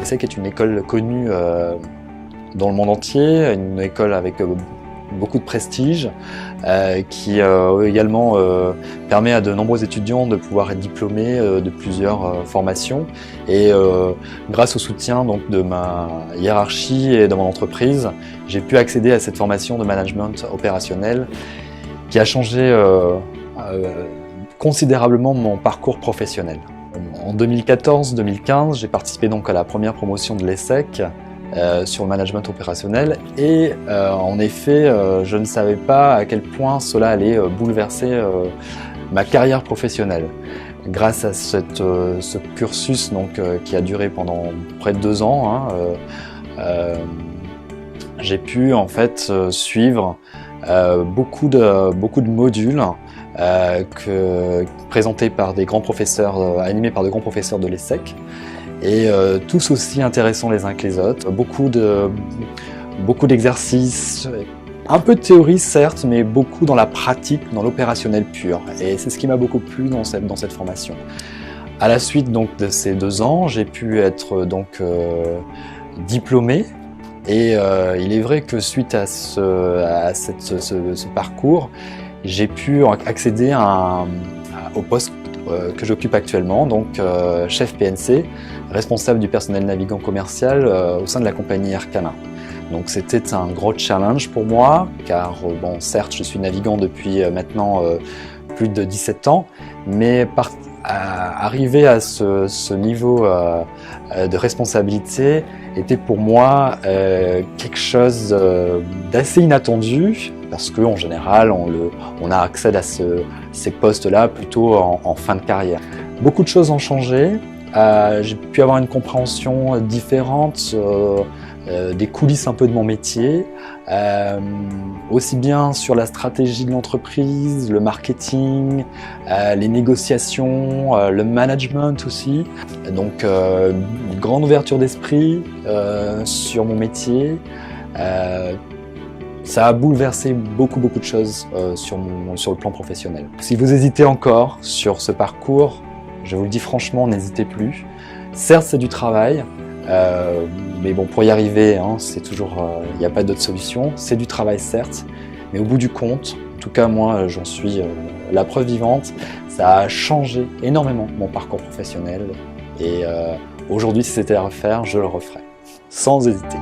l'ESSEC est une école connue dans le monde entier, une école avec beaucoup de prestige, qui également permet à de nombreux étudiants de pouvoir être diplômés de plusieurs formations. Et grâce au soutien donc, de ma hiérarchie et de mon entreprise, j'ai pu accéder à cette formation de management opérationnel qui a changé considérablement mon parcours professionnel. En 2014-2015, j'ai participé donc à la première promotion de l'ESSEC sur le management opérationnel et en effet, je ne savais pas à quel point cela allait bouleverser ma carrière professionnelle. Grâce à ce cursus donc, qui a duré pendant près de 2 ans, j'ai pu en fait suivre beaucoup de modules présentés par des grands professeurs, animés par de grands professeurs de l'ESSEC, et tous aussi intéressants les uns que les autres. Beaucoup d'exercices, un peu de théorie certes, mais beaucoup dans la pratique, dans l'opérationnel pur. Et c'est ce qui m'a beaucoup plu dans cette formation. À la suite donc, de ces 2 ans, j'ai pu être donc, diplômé. Et il est vrai que suite à ce parcours, j'ai pu accéder au poste que j'occupe actuellement, donc chef PNC, responsable du personnel navigant commercial au sein de la compagnie Air Cana. Donc c'était un gros challenge pour moi, car bon, certes je suis navigant depuis maintenant plus de 17 ans, mais arriver à ce niveau de responsabilité était pour moi quelque chose d'assez inattendu, parce qu'en général on a accès à ces postes-là plutôt en fin de carrière. Beaucoup de choses ont changé, j'ai pu avoir une compréhension différente des coulisses un peu de mon métier, aussi bien sur la stratégie de l'entreprise, le marketing, les négociations, le management aussi. Donc une grande ouverture d'esprit sur mon métier. Ça a bouleversé beaucoup de choses sur le plan professionnel. Si vous hésitez encore sur ce parcours, je vous le dis franchement, n'hésitez plus. Certes, c'est du travail, mais bon, pour y arriver, c'est toujours, il n'y a pas d'autre solution. C'est du travail certes, mais au bout du compte, en tout cas moi, j'en suis la preuve vivante, ça a changé énormément mon parcours professionnel. Et aujourd'hui, si c'était à refaire, je le referais, sans hésiter.